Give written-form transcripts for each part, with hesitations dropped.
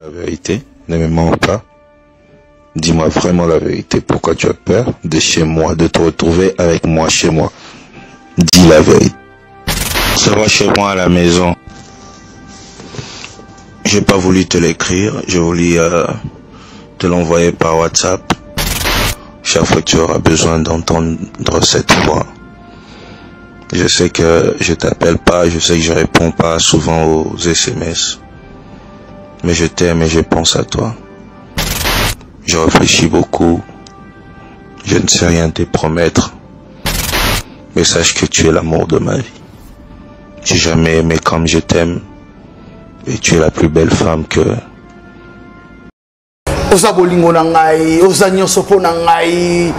La vérité, ne me mens pas. Dis-moi vraiment la vérité. Pourquoi tu as peur de chez moi, de te retrouver avec moi chez moi? Dis la vérité. Ça va chez moi à la maison. J'ai pas voulu te l'écrire. J'ai voulu te l'envoyer par WhatsApp. Chaque fois que tu auras besoin d'entendre cette voix. Je sais que je t'appelle pas, je sais que je réponds pas souvent aux SMS. Mais je t'aime et je pense à toi. Je réfléchis beaucoup. Je ne sais rien te promettre. Mais sache que tu es l'amour de ma vie. J'ai jamais aimé comme je t'aime. Et tu es la plus belle femme que... Oza bolingo na ngai, oza nyonso po na ngai.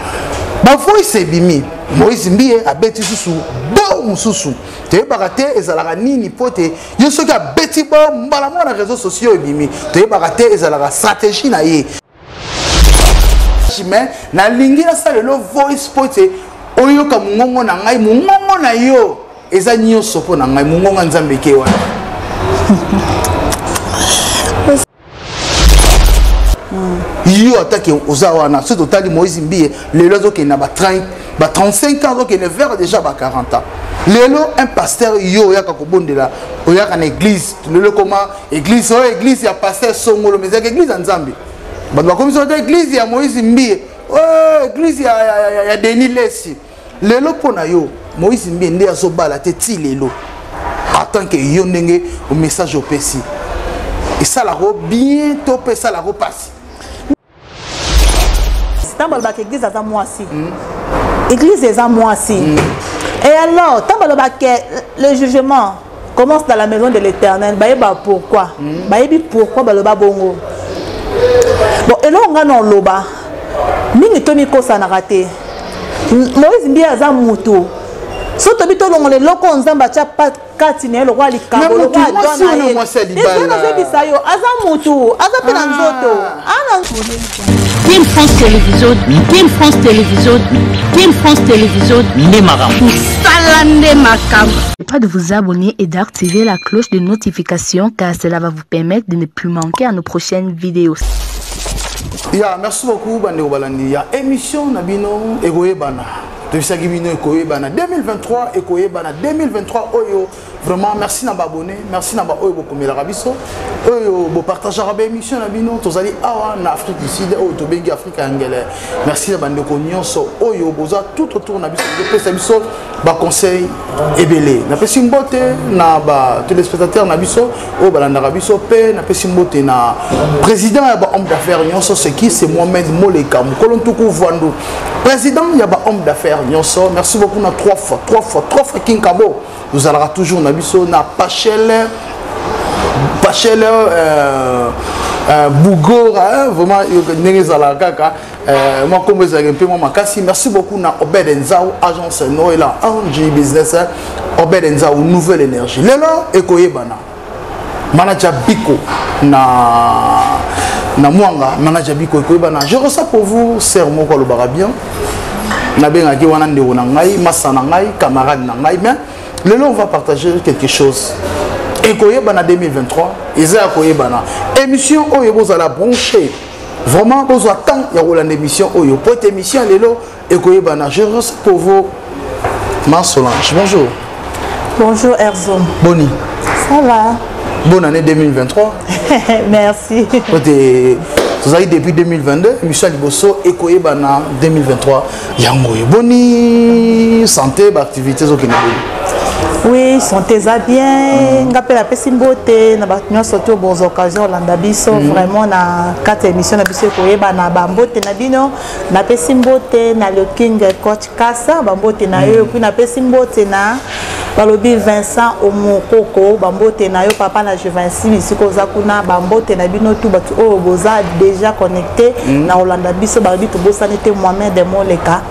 Ba voice bimi. Moïse Mbie abeti susu bo mususu. Te bakate ezalaka nini pote. Yo soki abeti bo mbala mo na réseaux sociaux ebimi. Te bakate ezalaka stratégie na ye. Mais na lingi na sa le voice pote oyo ka mungongo na ngai mungongo na yo eza nyonso po na ngai mungongo nzambe ke wana. Yo attaque aux awana, ce total Moïse Mbie, les lois qui n'a pas 35 ans, donc il est vers déjà 40 ans. Lelo un pasteur yo ya kakobonde la, oya kan église, lelo comment église église ya pasteur songolo mais église en Zambie. Ba comme ça église ya Moïse Mbie, église ya Denis Lessi. Lelo pona yo, Moïse Mbie ndé azobala te ti lelo. Attends que yo ndenge au message au PC. Et ça la ro bientôt pe ça la repasse. L'église est à moi aussi. L'église est à moi aussi. Et alors, le jugement commence dans la maison de l'Éternel. Pourquoi? Pourquoi le bongo? Bon, et là on a non loba. Mingi tomi ko ça n'a raté. Moïse Mbia za mutu. So to bito longo le loko nzamba cha pat katine lo kwa likambo lo kwa dona ye. Ezana bisayo aza mutu, aza pena nzoto. Ana Team France Télévision, Team France Télévision, Team France Télévision, Nemara. Salande Makam. Pas de vous abonner et d'activer la cloche de notification car cela va vous permettre de ne plus manquer à nos prochaines vidéos. Merci beaucoup Bandeko Balandi. Ya émission Nabino Egoyebana. Depuis Bino Ekoyebana 2023 Ekoyebana 2023 Oyo. Vraiment merci na abonné, merci na ba Oyo bokomela rabiso. Oyo bo partager ba émission Nabino tozali awa na Afrique du Sud Oyo to bengi Afrique angele. Merci na bandeko nyonso Oyo boza tout autour na biso de pesa biso ba conseil ebele. Na pesi mbote na ba téléspectateurs na biso Oyo balanda rabiso pe na pesi mbote na président ya ba homme d'affaires nyonso c'est qui c'est Mohamed Moleka Mukolontuku Vwandu. Président ya ba homme d'affaires nyonso. Merci beaucoup na trois fois King Kabo. Nous allons toujours na biso na Pachele Bougora vraiment nezala kaka moi comme vous avez un peu moi makasi. Merci beaucoup na Obed Nzao agence Noëlla Angie Business Obed Nzao nouvelle énergie lelo ekoyebana manager Biko na mwanga manager Biko ekoyebana. Je reçois pour vous serment ko lo barabien na benga ki wana ndeko na ngai masana ngai camarade na ngai mais lelo on va partager quelque chose. Ekoyebana 2023 eza ekoyebana émission oyo bozala branché vraiment besoin temps ya rolanda émission oyo pour émission lelo ekoyebana. Je reçois pour vous Solange. Bonjour. Bonjour Erzo. Boni. Ça va. Bonne année 2023. Merci. Vous avez depuis 2022 émission Liboso Ekoyebana 2023 yango boni santé activités au Kenya. Oui, santé ça bien. Ngapela pesimbote na batnyo surtout aux occasions landabiso vraiment na 4 émissions na biso Ekoyebana bambote na bino na pesimbote na le King Coach Kasa bambote na yo puis na pesimbote na balobi Vincent Omokoko bambote na yo papa na Juvency bisiko zakuna bambote na bino tout batu o boza déjà connecté na Holanda biso balobi to bosani te Mohamed Moleka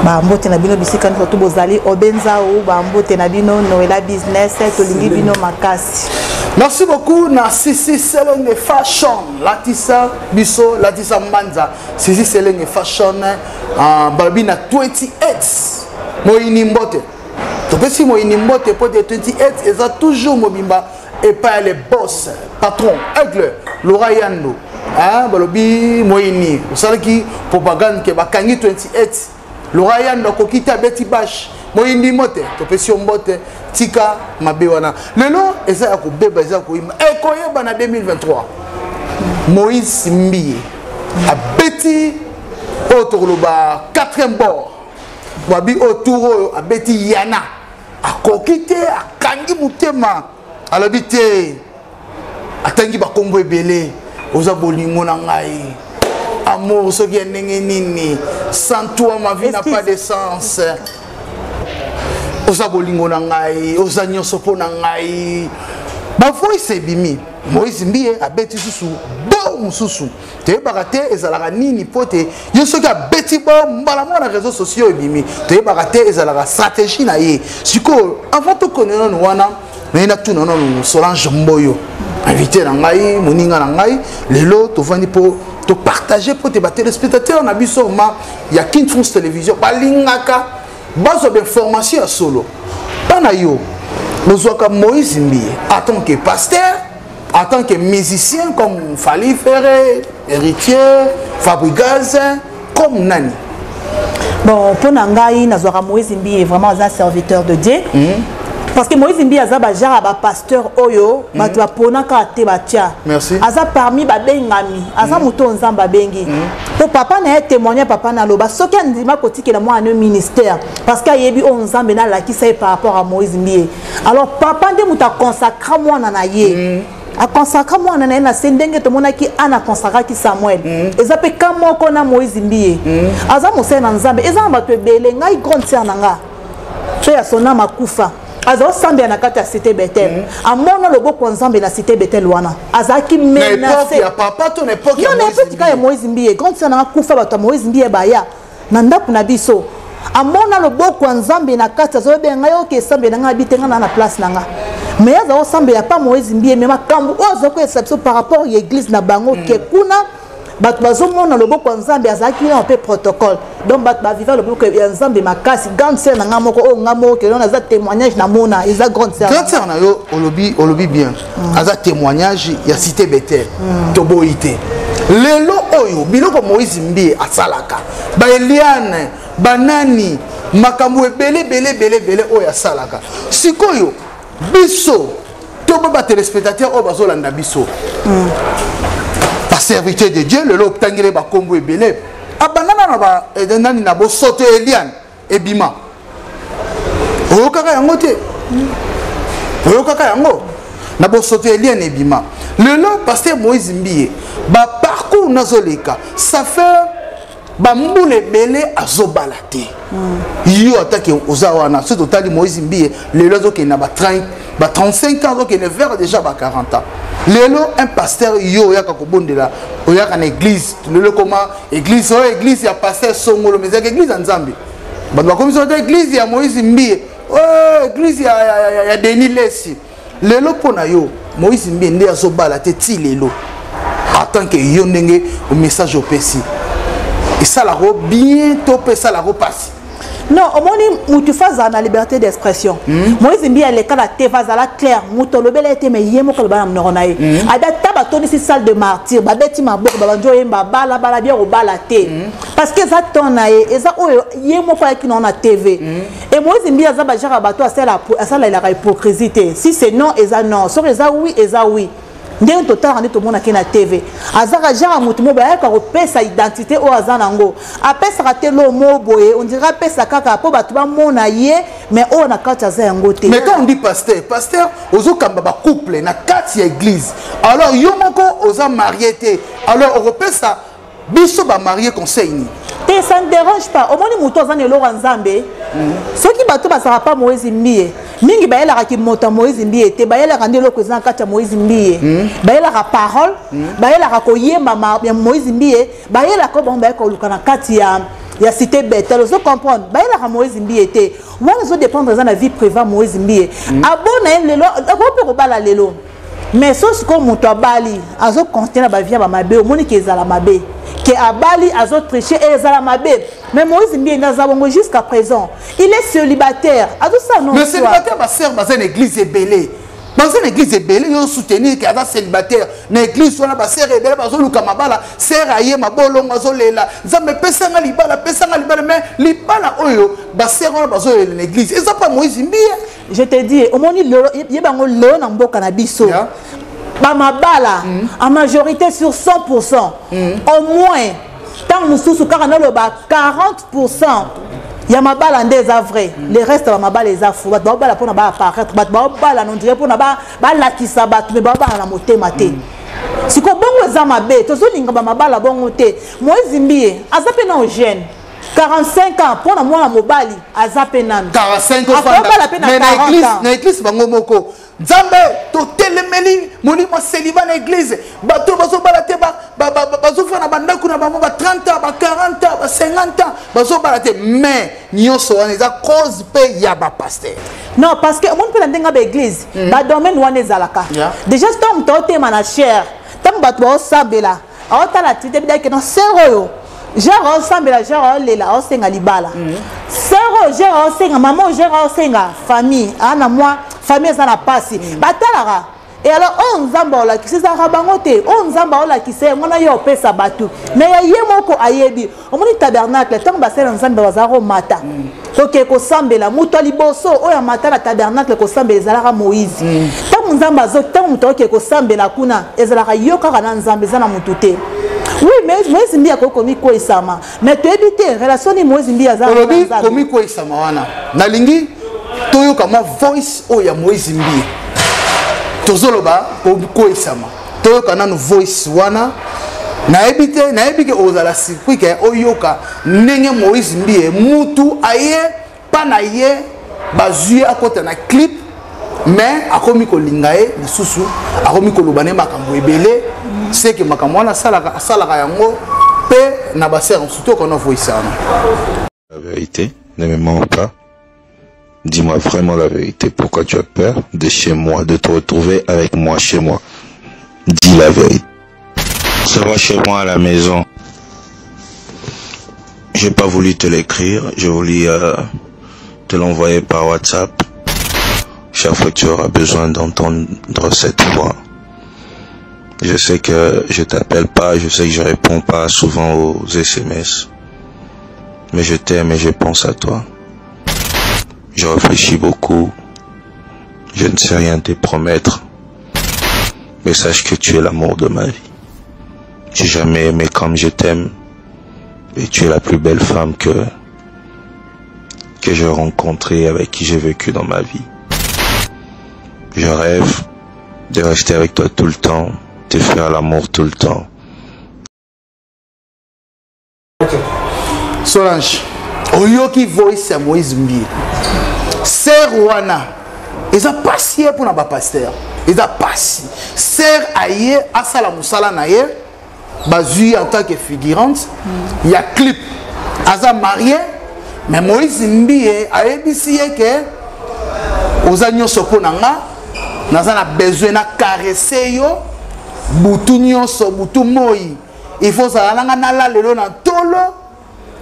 bambote na bino bisika nto bozali obenza ou bambote na bino Noëlla Business to lingi bino makasi. Merci beaucoup na Sisi Selenge Fashion Latissa biso Latissa Manza Sisi Selenge Fashion balobi na 28 moyini mbote to pesi moyini mbote pour 28 eza toujours mobimba et pas les boss, patron, aigle, Laura Yando, hein, Balobi, Moini, vous savez qui, propagande, qui va Kangi 28, Laura Yando, Kokita, Betty Bash, Moini Mote, Topession Mote, Tika, Mabewana. Le nom, et ça, Beba, Zakoima, et Koyeba 2023. Moïse Mbiye, a Betty, autour le bas, 4e bord, Wabi autour, a Betty Yana, a Kokite, a Kangi Moutema. Alors bité atangi ba kombo ebele oza bolingo na ngai amour so qui nini sans toi ma vie n'a pas de sens oza bolingo na ngai oza nyoso po na ngai ba voice bimi Moïse Mbiye abeti susu bo mususu te bakate ezalaka nini pote yo so ki abeti bo mbala mo na réseaux sociaux bimi te bakate ezalaka stratégie na ye siko avant to connaître no wana mais na tout non Solange Mboyo invité na ngai moninga na ngai lelo to vandi po to partager pour te téléspectateurs na biso ma ya King France Télévision balingaka bazo d'information à solo bana yo nozoka Moïse Mbiye en tant que pasteur en tant que musicien comme Fali Ferré héritier Fabregas comme nani bon pour ngai nazoka Moïse Mbiye vraiment un serviteur de Dieu. Parce que Moïse Mbiye aza ba jara ba pasteur oyo bato ba ponaka te batia. Merci. Aza parmi ba bengami, aza muto nzamba bengi. Pour papa na témoigner papa na loba soki andima kotikela moi un ministère parce que yebi on nzambe na la ki sai par rapport à Moïse Mbiye. Alors papa nde muta consacrer moi na ye. A consacrer moi na sendenge to monaki ana consacrer ki Samuel. Eza pe kamoko na Moïse Mbiye. Aza musena nzambe eza bato ebele ngai grande sœur nanga. Tu as son âme à Koufa. Azo sambe na kati ya cité Bethel. Amono loboko nzambe na cité Bethel wana. Azaki menacé. Ya papa to n'époque ya Moïse Mbiye. Quand ça na kufa bato Moïse Mbiye baya. Na ndaku na biso. Amona loboko nzambe na kati azo benga yo ke sambe na ngabitenga na place nanga. Mais azo sambe ya pas Moïse Mbiye mais makambu ozo ko exception par rapport à l'église na bango ke kuna bato bazomona loboko nzambe azaki na pe protocole donc bato ba vivre loboko ya nzambe makasi grande sœur na ngamoko o ngamo ke na za témoignage na mona eza grande sœur na yo olobi bien aza témoignage ya cité Bethel to boité lelo oyo biloko Moïse Mbiye asalaka ba Eliane banani makambo ebele bele oyo asalaka sikoyo biso to ba téléspectateur o bazolanda biso serviteur de Dieu le lot tangire ba kombo ebele abanana na ba nani na bo soto Eliane ebima oyokaka yango te oyokaka yango na bo soto Eliane ebima le lot pasteur Moïse Mbiye ba parcours nazoleka ça fait ba mbule ebele azobalate yo atake ozawana ce total Moïse Mbiye le lot ke na ba 35 ans donc il est vers déjà à 40 ans. Lelo un pasteur yo yaka kobondela oyaka na église lelo comment église église ya pasteur songolo mais église nzambe ba comme ça église ya Moïse Mbiye église ya Denis Lesi lelo pona yo Moïse Mbiye nde azobala te ti lelo en tant que yo ndenge au message au pesi et ça la ro bientôt pe ça la repasse. Non, au moins, tu fais la liberté d'expression. Moi, je dis à l'école, tu fais la claire. Mouto le bel été, mais hier, moi, je suis à la table, c'est salle de martyr. Babeti ma boue, babanjo, bala, bala, bien au balaté. Parce que ça tourne, et ça, hier, moi, qui n'en a TV. Et moi, je dis à ça, j'ai rabattu à ça, la hypocrisie. Si c'est non, et ça, non. Sur les oui, et ça, oui. Ndenge total rendre tout le monde na TV azaka jara mutu mo ba ka repesa identité o azanango apesa raté lo mo boye on dirait pesa kaka po batu ba mona ye mais o na kati za yango te. Mais quand on dit pasteur ozo kamba ba couple na kati ya église alors yo moko oza marié te alors on repesa biso ba marié conseil ni te ça ne dérange pas au moins mutu azane lo nzambe ceux qui batu ba sera pas Moïse Mbiye mingi bayela ka kimota Moïse Mbiye te bayela ka ndelo ko kati ya Moïse Mbiye bayela ka parole bayela ka koyemba ya Moïse Mbiye bayela ko bon bayela ko lukana kati ya cité Bethel vous comprendre bayela ka Moïse Mbiye te moi nous dépendre dans la vie privée Moïse Mbiye abona lelo ko ko bala lelo mais sauf que muto abali azo contenir ba vie ba mabe o moni ke ezala mabe que abali azo tricher et ezala mabe mais Moïse Mbiye nazabongo jusqu'à présent il est célibataire azo ça non mais célibataire ba sœur dans une église ebelé dans une église ebele yo soutenir que ada célibataire na église wana ba sœur ebele ba zo luka mabala sœur aye mabolongo zo lela nzambe pesa nga libala mais libala oyo ba sœur wana ba zo lela na église eza pas Moïse Mbia. Je te dis au moni yebango leo na mboka na biso ba mabala en majorité sur 100% au moins tant mususu kaka na loba 40% ya mabala nde eza vrai le reste ba mabala eza fou bato babala pona ba apparaître bato babala non dirait pona ba lakisa bato me babala na motema te siko bongo eza mabe tozolinga ba mabala bongo te Moïse Mbie aza pe na jeune 45 ans pona mwana mobali aza pe nanu 45 ans mais na église bango moko Nzambe to telemeli moni mo célibat na église bato bazo balate bazo fana bandaku na bango ba 30 ans ba 40 ans ba 50 ans bazo balate mais nyonso wana eza cause pe ya ba pasteur. Non parce que mon pe ndenga ba église ba domaine wana ezalaka déjà storm to te mana cher tam bato ba osabela aotala tite bidai ke no sero Gérard Sambela, Gérard Lela, Osenga Libala. Sero, Gérard Osenga, maman, Gérard Osenga, famille, Anna, moi, famille, ça n'a pas si. Batalara. Et alors, on zamba qui s'est rabangoté, on zamba qui s'est, on a eu au pesa batu. Mais il y a moko ayebi. On dit tabernacle, tant que c'est un zamba zaro mata. Donc, ko sambela, muto liboso, o ya mata la tabernacle, ko sambela zalara Moïse. Tant que zamba zo, tant que ko sambela kuna, ezalara yoka kana nzambe zana mutute. Oui, mais Moïse Mbia ko komi ko isama. Mais tu éviter relation ni Moïse Mbia za. Olobi komi ko isama wana. Na toyo kama voice o ya Moïse Mbia. Tozoloba ko isama. Toyo kana no voice wana. Na ebike ozala sikwi ke oyoka ndenge Moïse Mbia mutu aye pana ye bazui akota na clip mais akomi ko lingae lisusu akomi ko lobane makambo ebele. C'est que makamwana salaka yango pe na baser surtout qu'on a voice ça. La vérité, ne me mens pas. Dis-moi vraiment la vérité. Pourquoi tu as peur de chez moi, de te retrouver avec moi chez moi? Dis la vérité. Ça va chez moi à la maison. J'ai pas voulu te l'écrire, j'ai voulu te l'envoyer par WhatsApp. Chaque fois tu auras besoin d'entendre cette voix. Je sais que je t'appelle pas, je sais que je réponds pas souvent aux SMS. Mais je t'aime et je pense à toi. Je réfléchis beaucoup. Je ne sais rien te promettre. Mais sache que tu es l'amour de ma vie. J'ai jamais aimé comme je t'aime. Et tu es la plus belle femme que j'ai rencontrée, avec qui j'ai vécu dans ma vie. Je rêve de rester avec toi tout le temps. De faire l'amour tout le temps. Solange, oyoki voice ya Moïse Mbia. Sœur wana, eza passie pour na ba pasteur. Eza passie. Sœur aye asala musala na ye, bazui en tant que figurante, il y a clip. Aza marié, mais Moïse Mbia ayebisi ye ke oza nyonso po nanga, naza na besoin na caresser yo. Butu nyonso butu moi il faut ça na la lelo na tolo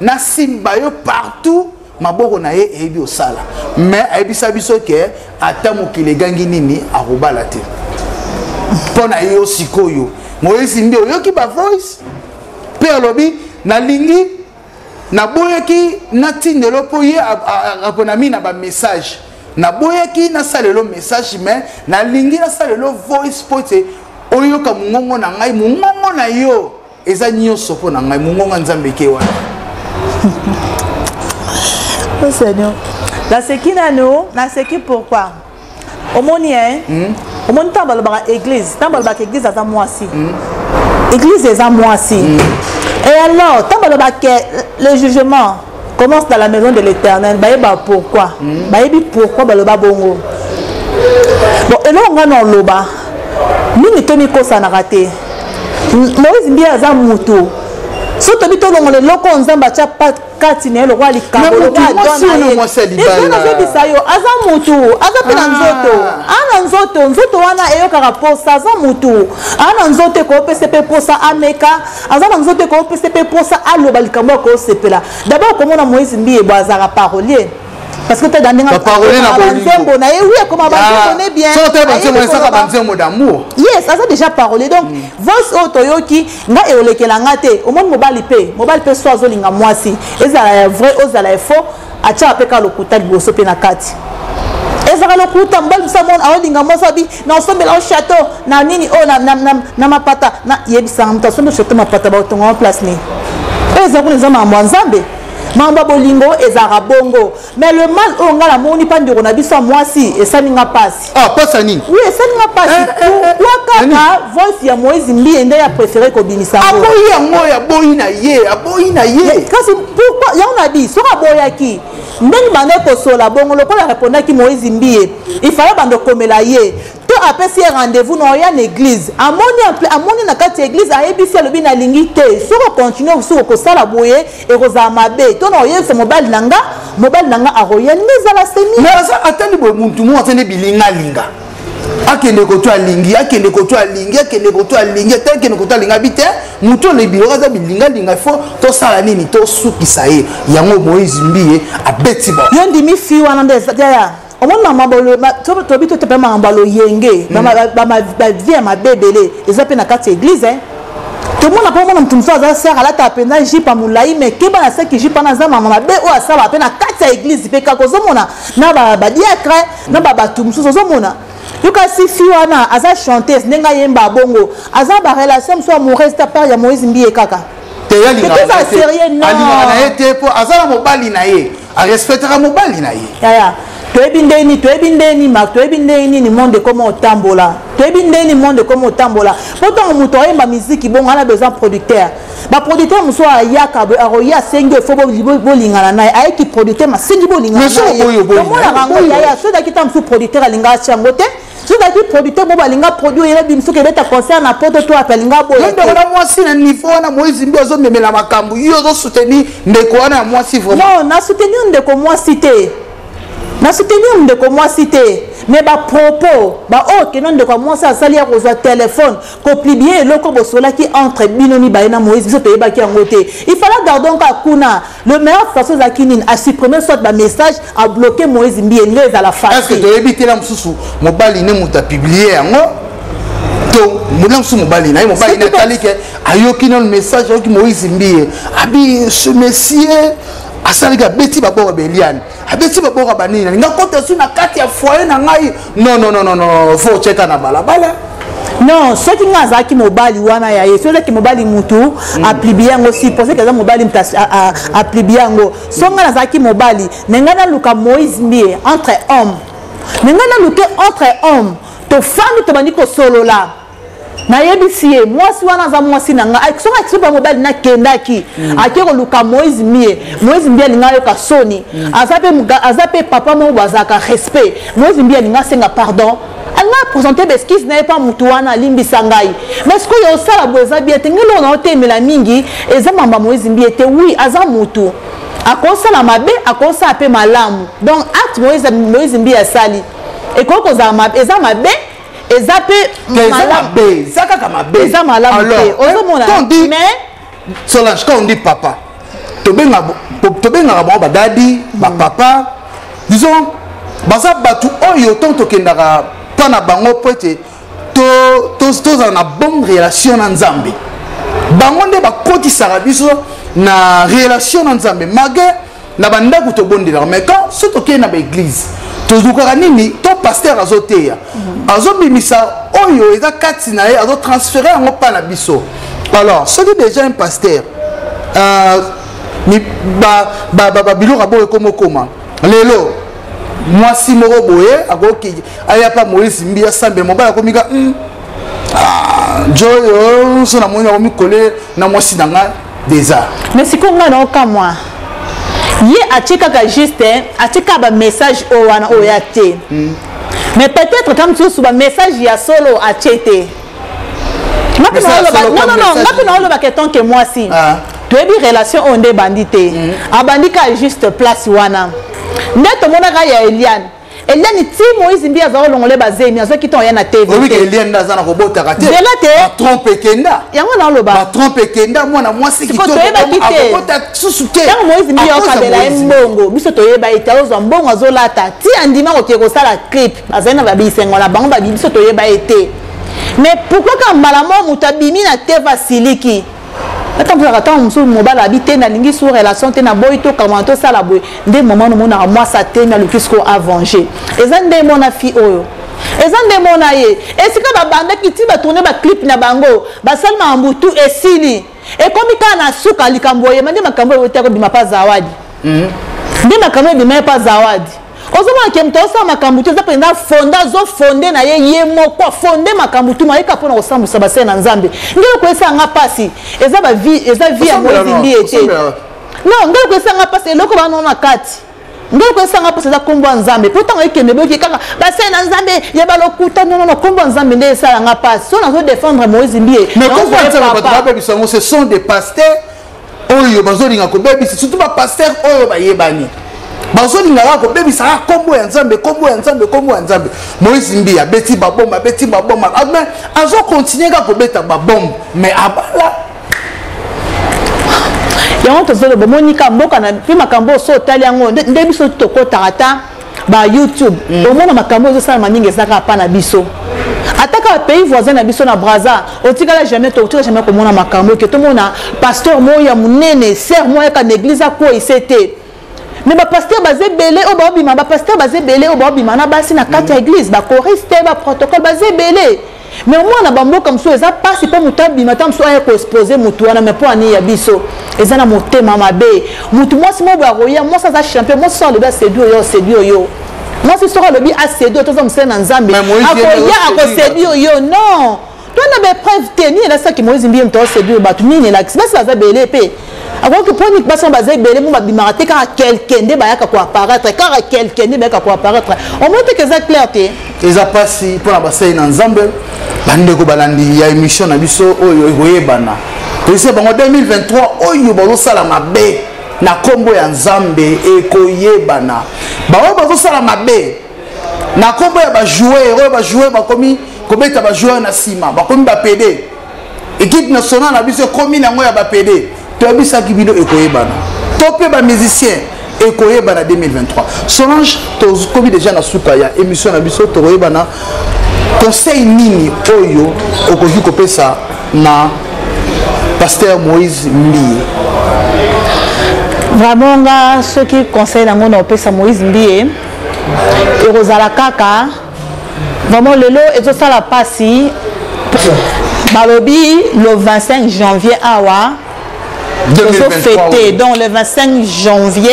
na simba yo partout maboko na ye ebi osala mais ebisa biso ke ata mokile gangi nini akobala te pona yo sikoyo Moïse Mbia oyoki ba voice pe alobi na lingi na boyaki na tindelo po ye aponami na ba message na boyaki na salelo message mais na lingi na salelo voice pote oyoka mungongo na ngai mungongo na yo eza nyonso po na ngai mungongo nzambe ke wana. Oh Seigneur. La sekina no, na seki pourquoi? Omoni omoni tambalo ba église, tambalo ba église eza mwasi. Église eza mwasi. Et alors, tambalo ba que le jugement commence dans la maison de l'Éternel. Ba yeba pourquoi? Ba yebi pourquoi ba loba bongo. Bon, et là on a non loba. Nini toni kosa na raté Moïse Mbia za mutu so to bito ngole loko nzamba cha kati ne lo kwali kambo lo moi c'est libala aza mutu aza pena nzoto ana nzoto wana eyo kaka posa aza mutu ana nzoto ko PCP posa ameka aza na nzoto ko PCP posa aloba likambo ko sepela d'abord comment Moïse Mbia bazara parolier parce que tu es dans des banzembo na oui comme banzembo bien so tu banzembo ça banzembo d'amour yes ça déjà parlé donc voice otoyoki nga eolekela ngate au monde mobile pe so azolinga mwasi ezala vrai ozala faux acha apeka lokuta liboso pe na kati ezala lokuta mbali samon aolinga mosabi na osombela au château na nini o na mapata na yebisa mutasondo château mapata ba otonga en place ni ezako les hommes en nzambe mamba bolingo ezara bongo mais le mal on ngala moni pandiro na biso mwasi esaninga pasi pasa nini oui esaninga pasi wakaka voice ya Moïse Mbi ende ya préféré ko binisa aboyi yango ya boyi na ye kasi pourquoi ya on a dit soka boyaki ndeni bande ko sola bongo lokola répondaki Moïse Mbi il fallait bande komela ye to apesi rendez-vous na ya église amoni na kati église ayebisi alobi na lingi te soko continuer soko ko sala boye e koza mabe to na yese mobile nanga aroya neza la semi mais ça attendi bo muntu mo attendi bilinga linga akende ko to alingi tekene ko to alinga bite muto le biro kaza bilinga linga fo to sala nini to sukisa ye yango Moïse Mbi abeti ba yondi mi fi wana ndeza ya omona mabolo to bito te pema mbalo yenge ba vie ma bebele ezape na kati église tout le monde a pas mon tout ça sert à la tapena jipa mulai mais ke bana saki jipa na zama mama be o asaba pe na kati ya église pe ka kozomona na ba diacre na ba batumsu kozomona yuka si fiwana aza chanteuse nenga yemba bongo aza ba relation so amoureuse ta part ya Moïse Mbi kaka te ya linga na ete po azala mobali na ye a respectera mobali na ye ya toebindeni mak toebindeni ni monde comment otambola toebindeni monde comment otambola pourtant muto ayemba musique bon ana besoin producteur ba producteur muso ayaka aroya senge fo bolingana na ay ki producteur ma singi bolingana na mona rango ya so da kitam su producteur alinga changote so da ki producteur bo balinga produire ele bimso ke beta concert na poto to apelinga boye ndo na mwasi na niveau na Moïse Mbi ozo memela makambu yo zo soutenir ndeko wana mwasi vraiment non na soutenir ndeko mwasi te na soutenir ndeko mwasi te mais ba propos ba ok non ndeko mwasi asali ya kozwa téléphone ko plier loko bosola ki entre binomi ba na Moïse biso te ba ki ngote il fallait garder donc kuna le meilleur façon za kinine a supprimer soit ba message a bloquer Moïse Mbi ngeza à la face est-ce que tu éviter la mususu mobali ne muta publier yango to mulamsu mobali na tali ke ayoki non message ayoki Moïse Mbi abi ce monsieur asalika beti babora beliane abeti babora banini nga kota su na kati ya foyer na ngai non faut checker na balabala non ce qui nga zaki mobali wana ya yeso zaki mobali mutu aplibiango aussi penser que za mobali aplibiango songa na zaki mobali nenga na luka Moïse Mbi entre hommes nenga na luka entre hommes to fami to bandi ko solo la na yebisi ye mwasi wana za mwasi nanga songa kisoba mobile na kendaki akero luka Moïse Mbi alinga yo ka soni azape papa mo bazaka respect Moïse Mbi alinga senga pardon anga présenter beskis na pas mutu wana limbisa ngai mais ce que yo sala boza bien tengelo na otemela mingi eza mamba Moïse Mbi ete oui aza mutu akosala mabe akosa pe malamu donc acte Moïse Mbi asali et koko za mabe eza mabe ezape malamu saka kama be eza malamu te ozomona mais Solange quand on dit papa tobenga ba badadi ba papa disons baza batu oyo tonto kendaka pana bango pote to na bonne relation na Nzambe bango nde bakotisaka biso na relation na Nzambe malgré na bandako to bondela mais quand surtout ke na ba église tozukaka nini to pasteur azoteya azobimisa oyo eza kati na ye azo transférer yango pa na biso alors soki déjà un pasteur biloko boye komokoma lelo mwasi moko boye akoki aya pa Moïse Mbi asambe mobali akomika joyo so na moni akomikole na mwasi na nga déjà mais sikonga na okamwa ye atikaka juste atika ba message o wana o ya te mais peut-être comme tu sous ba message ya solo a chete non ngapi na oloba que tant que moi si tu es relation onde bandité abandika juste place wana ndeto mona ga ya Eliane Eliane ti Moïse Mbia za longole bazemi azo ki ton ya na TV. Oui que Eliane za na robota kate. Trompe kenda. Yango na loba. Ba trompe kenda mwana mwasi ki to. Robota susute. Tango Moïse Mbia okabela mbongo. Biso toyeba ite ozo mbongo azolata. Ti andima ko keko sala clip. Azana ba bisengo la bango ba biso toyeba ite. Mais pourquoi quand malamo mutabimi na teva siliki? Attends pour attendre monsieur mobile habité na lingi sur relation te na boy to comment to sala boy ndé moment no mona moi ça te na le kisco a venger ezande mona fi oyo ezande mona ye esika ba banda kiti ba tourner ba clip na bango ba salma mbutu esili e komi kana suka likamboye mande makambo yo te ko bima pa zawadi ndé makambo bima pa zawadi ozoma ke mtosa makambo tu za penda fonda zo fonde na ye moko fonde makambo tu maika pona osambusa base na nzambe ngelo kwesa nga pasi eza ba vie ya Moïse Mbia ete non ngelo kwesa nga pasi eloko bana na kati ngelo kwesa nga pasi za kombo nzambe pourtant ekende boki kaka base na nzambe ya balokuta non kombo nzambe nde sala nga pasi so na zo défendre Moïse Mbia mais comment ça va pas bisango ce sont des pasteurs oyo bazolinga ko bebisi surtout ba pasteur oyo ba yebani bazolinga ko bebisa kombo ya nzambe Moïse Mbia beti babomba mais azo continuer ka ko beta babomba mais abala yango tozolo bomonika mboka na fi makambo so tali yango nde biso tokotata ba YouTube omona makambo zo sala maninga ezaka pa na biso ataka pays voisin na biso na Brazza otikala jamais komona makambo ke tomona pasteur moya munene sœur moya ka l'église ko isete mais ba pasteur basé belé o ba bima ba pasteur basé belé o ba bima na basi na kati église ba choriste ba protocole basé belé mais moi na bambo comme ça eza passe pas mutabi matam so ay ko exposer mutu wana mais pour ani ya biso eza na motema mabe mutu moi si mo ba roya moi ça za champion moi ça le ba séduire yo moi si sera le bi a séduire to za msena nzambe ako séduire yo non toi na be preuve tenir là ça qui Moïse Mbia mto séduire ba tu nini là c'est ça za belé pe avant que poni pas basé belé mo ba bimarate ka quelqu'un de ba ya ko apparaître car quelqu'un de ba ya ko apparaître au moins que ça clarté eza pasi pour na basai na nzambe bande ko balandi ya émission na biso oyo ekoyebana tose bango 2023 oyo bazo sala mabe na kombo ya nzambe ekoyebana bawo bazo sala mabe na kombo ya ba joueur oyo ba joueur bakomi kobeta ba joueur na sima bakomi ba PD équipe nationale na biso komi nango ya ba PD to bisa kibino ekoyebana to pe ba musicien ekoyebana 2023 Solange to komi déjà na suka ya émission na biso to koyebana conseil nini oyo okoki kopesa na pasteur Moïse Mbia vraiment nga ce qui conseille nango na opesa Moïse Mbia ekozala kaka vraiment lelo ezosala pasi balobi le 25 janvier awa fêté donc le 25 janvier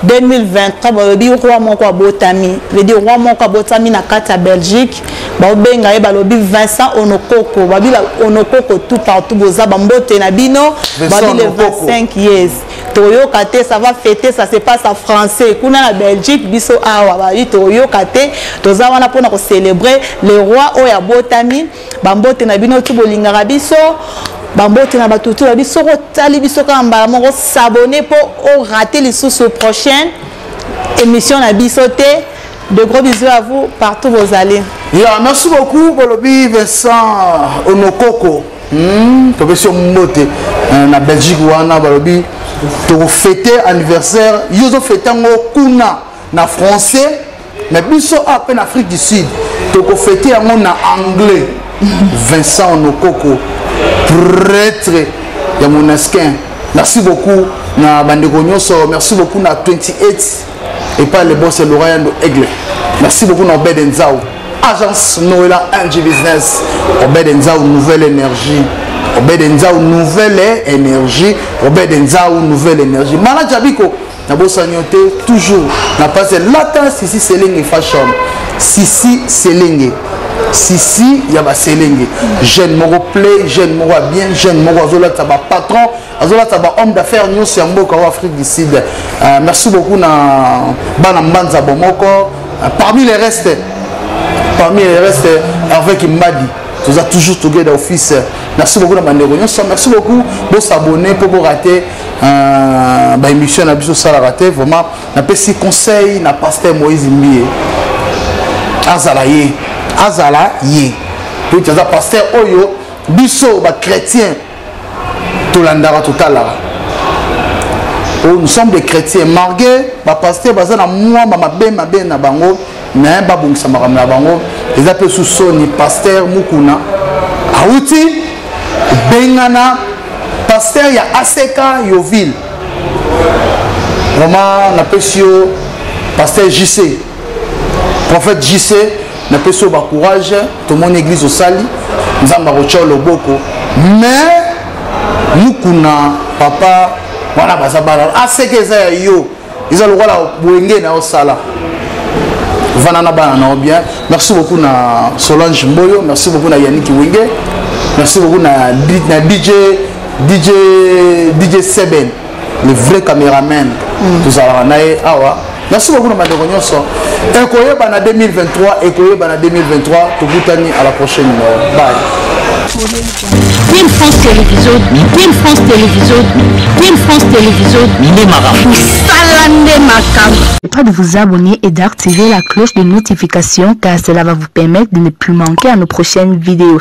2023 balobi roi moko abotami veut dire roi moko abotami na kati ya Belgique baobenga ye balobi Vincent Onokoko babi Onokoko tout partout boza bambote na bino babi le 25 years toyoka te ça va fêter ça se passe en français kuna na Belgique biso awa babi toyoka te toza wana pona ko célébrer le roi oya botami bambote na bino tu bolingaka biso bambote na batutu la biso tali biso kamba moko s'abonner pour rater les sous prochaine émission na bisoté. De gros bisous à vous partout où vous allez. Yeah, merci beaucoup Bolobi Vincent Onokoko. Professeur Mbote na Belgique wana Bolobi to fêter anniversaire. Yozo fêtango kuna na français mais biso après en Afrique du Sud. To fêter yango na anglais. Vincent Onokoko prêtre ya monasquin. Merci beaucoup na bandeko nyonso. Merci beaucoup na 28 et pas le boss Laurent Aigle. Merci beaucoup na Obed Nzao. Agence Noëlla NG Business. Obed Nzao nouvelle énergie. Obed Nzao nouvelle énergie. Obed Nzao nouvelle énergie. Manager Biko na bosanyote toujours na passé latin Sisi Selenge fashion. Sisi Selenge. Sisi yaba Selenge. Jeune moko play, jeune moko bien, jeune moko azola taba patron, azola taba homme d'affaires nyos ya mboka wa Afrique du Sud. Merci beaucoup na bana mbanza bomoko. Parmi les restes avec Mbadi, nous avons toujours together office. Merci beaucoup na bandeko nyos. Merci beaucoup de s'abonner pour rater l'émission na biso sala rater vraiment na pesi conseil na pasteur Moïse Mbia. azala ye po eza pasteur oyo biso chrétien tolandaka totalaka. Nous sommes des chrétiens margués pasteur baza na mwa mabe na bango mais babongisa makambo na bango eza pe sous soni pasteur Mukuna auti bengana pasteur ya ACK Yoville vraiment na pesio pasteur JC prophète JC na pesio ba courage tout mon église au sali nzamba rocho loboko mais Mukuna papa voilà bazabala ACK eza yo ils ont la boenge na osala vanana bana bien. Merci beaucoup na Solange Mboyo, merci beaucoup na Yannick Wenge, merci beaucoup na DJ Seben, le vrai caméraman. Tout ça là nae awa. Merci beaucoup na Mandeko Nyonso. Ekoye bana 2023, ekoye bana 2023, tokutani à la prochaine. Bye. Team France Télévision, Team France Télévision, Team France Télévision, Pas de vous abonner et d'activer la cloche de notification car cela va vous permettre de ne plus manquer à nos prochaines vidéos.